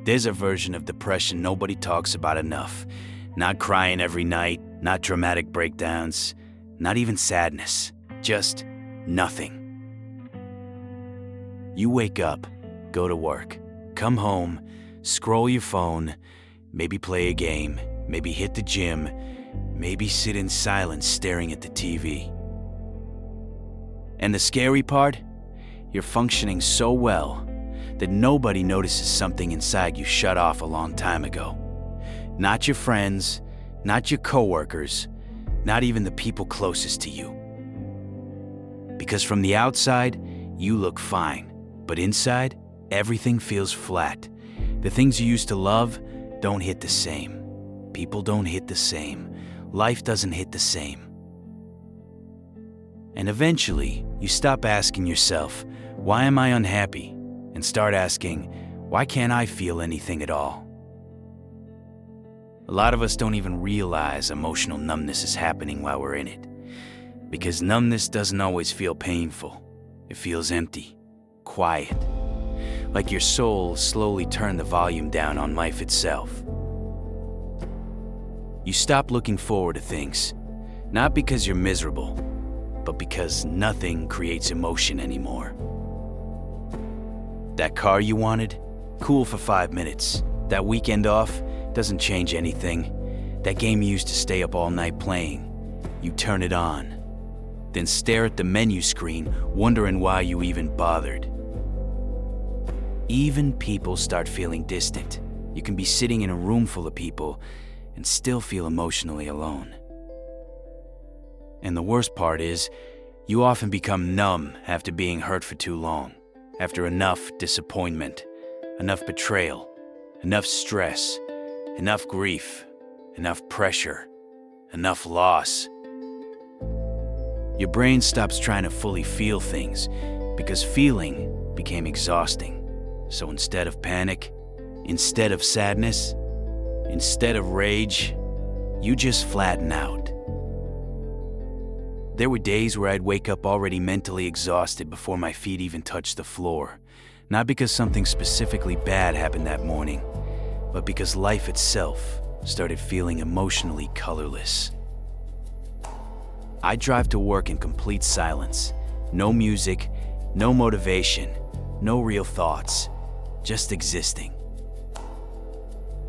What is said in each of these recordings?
There's a version of depression nobody talks about enough. Not crying every night, not dramatic breakdowns, not even sadness. Just nothing. You wake up, go to work, come home, scroll your phone, maybe play a game, maybe hit the gym, maybe sit in silence staring at the TV. And the scary part? You're functioning so well that nobody notices something inside you shut off a long time ago. Not your friends, not your coworkers, not even the people closest to you. Because from the outside, you look fine, but inside, everything feels flat. The things you used to love don't hit the same. People don't hit the same. Life doesn't hit the same. And eventually, you stop asking yourself, why am I unhappy? And start asking, why can't I feel anything at all? A lot of us don't even realize emotional numbness is happening while we're in it. Because numbness doesn't always feel painful. It feels empty, quiet. Like your soul slowly turned the volume down on life itself. You stop looking forward to things, not because you're miserable, but because nothing creates emotion anymore. That car you wanted? Cool for 5 minutes. That weekend off? Doesn't change anything. That game you used to stay up all night playing? You turn it on, then stare at the menu screen, wondering why you even bothered. Even people start feeling distant. You can be sitting in a room full of people and still feel emotionally alone. And the worst part is, you often become numb after being hurt for too long, after enough disappointment, enough betrayal, enough stress, enough grief, enough pressure, enough loss. Your brain stops trying to fully feel things because feeling became exhausting. So instead of panic, instead of sadness, instead of rage, you just flatten out. There were days where I'd wake up already mentally exhausted before my feet even touched the floor. Not because something specifically bad happened that morning, but because life itself started feeling emotionally colorless. I'd drive to work in complete silence. No music, no motivation, no real thoughts, just existing.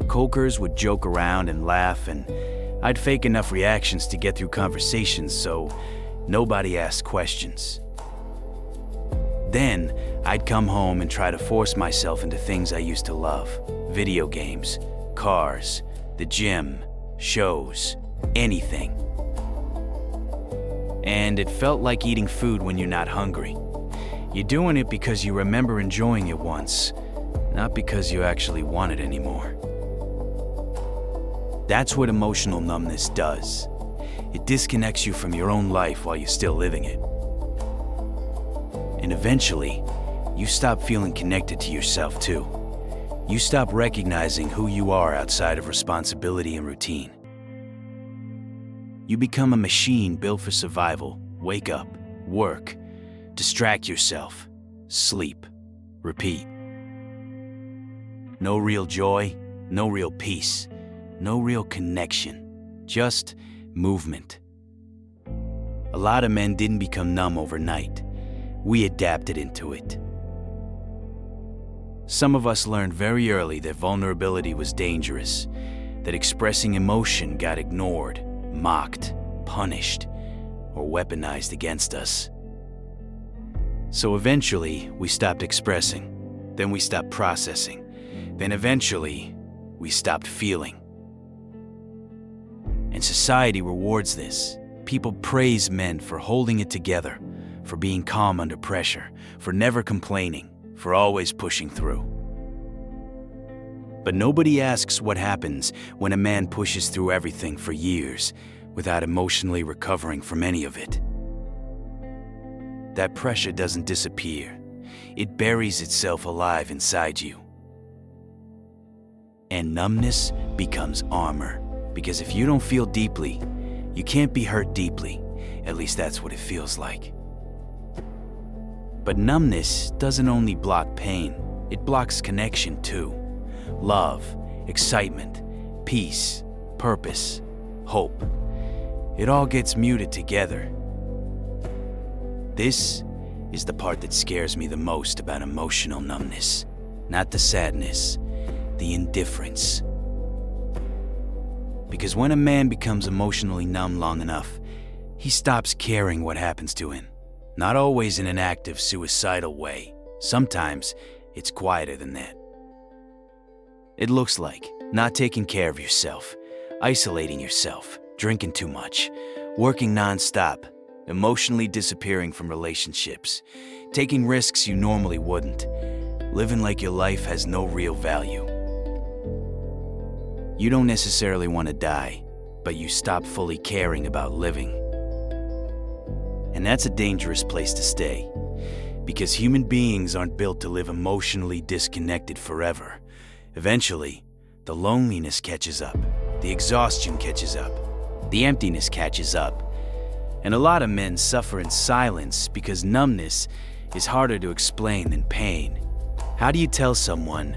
Coworkers would joke around and laugh, and I'd fake enough reactions to get through conversations so nobody asked questions. Then, I'd come home and try to force myself into things I used to love. Video games, cars, the gym, shows, anything. And it felt like eating food when you're not hungry. You're doing it because you remember enjoying it once, not because you actually want it anymore. That's what emotional numbness does. It disconnects you from your own life while you're still living it. And eventually, you stop feeling connected to yourself too. You stop recognizing who you are outside of responsibility and routine. You become a machine built for survival. Wake up, work, distract yourself, sleep, repeat. No real joy, no real peace, no real connection, just movement. A lot of men didn't become numb overnight. We adapted into it. Some of us learned very early that vulnerability was dangerous, that expressing emotion got ignored, mocked, punished, or weaponized against us. So eventually, we stopped expressing, then we stopped processing, then eventually, we stopped feeling. And society rewards this. People praise men for holding it together, for being calm under pressure, for never complaining, for always pushing through. But nobody asks what happens when a man pushes through everything for years without emotionally recovering from any of it. That pressure doesn't disappear. It buries itself alive inside you. And numbness becomes armor, because if you don't feel deeply, you can't be hurt deeply. At least that's what it feels like. But numbness doesn't only block pain, it blocks connection too. love, excitement, peace, purpose, hope. It all gets muted together. This is the part that scares me the most about emotional numbness. Not the sadness, the indifference. Because when a man becomes emotionally numb long enough, he stops caring what happens to him. Not always in an active, suicidal way. Sometimes it's quieter than that. It looks like not taking care of yourself, isolating yourself, drinking too much, working non-stop, emotionally disappearing from relationships, taking risks you normally wouldn't, living like your life has no real value. You don't necessarily want to die, but you stop fully caring about living. And that's a dangerous place to stay, because human beings aren't built to live emotionally disconnected forever. Eventually, the loneliness catches up, the exhaustion catches up, the emptiness catches up. And a lot of men suffer in silence because numbness is harder to explain than pain. How do you tell someone,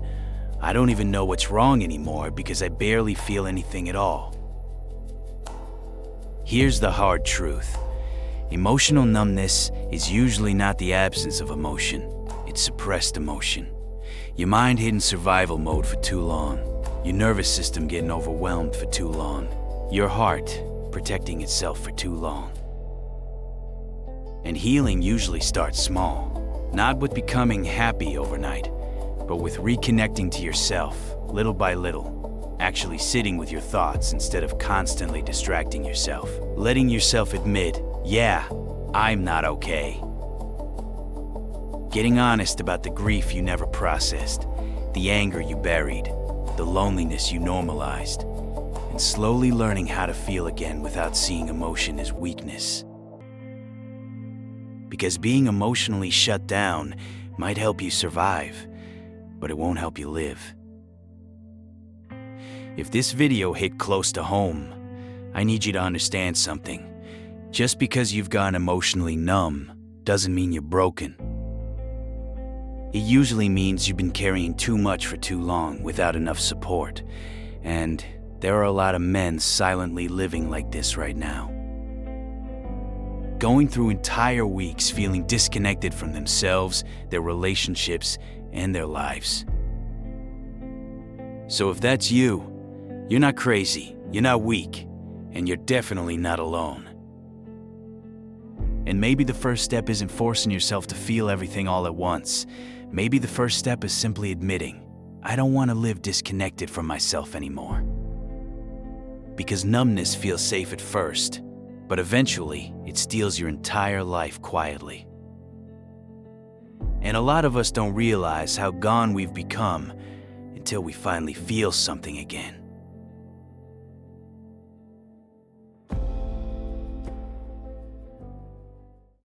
I don't even know what's wrong anymore because I barely feel anything at all? Here's the hard truth. Emotional numbness is usually not the absence of emotion, it's suppressed emotion. Your mind hid in survival mode for too long, your nervous system getting overwhelmed for too long, your heart protecting itself for too long. And healing usually starts small, not with becoming happy overnight, but with reconnecting to yourself, little by little, actually sitting with your thoughts instead of constantly distracting yourself, letting yourself admit, yeah, I'm not okay. Getting honest about the grief you never processed, the anger you buried, the loneliness you normalized, and slowly learning how to feel again without seeing emotion as weakness. Because being emotionally shut down might help you survive, but it won't help you live. If this video hit close to home, I need you to understand something. Just because you've gone emotionally numb doesn't mean you're broken. It usually means you've been carrying too much for too long without enough support, and there are a lot of men silently living like this right now. Going through entire weeks feeling disconnected from themselves, their relationships, and their lives. So if that's you, you're not crazy, you're not weak, and you're definitely not alone. And maybe the first step isn't forcing yourself to feel everything all at once. Maybe the first step is simply admitting, I don't want to live disconnected from myself anymore. Because numbness feels safe at first, but eventually it steals your entire life quietly. And a lot of us don't realize how gone we've become until we finally feel something again.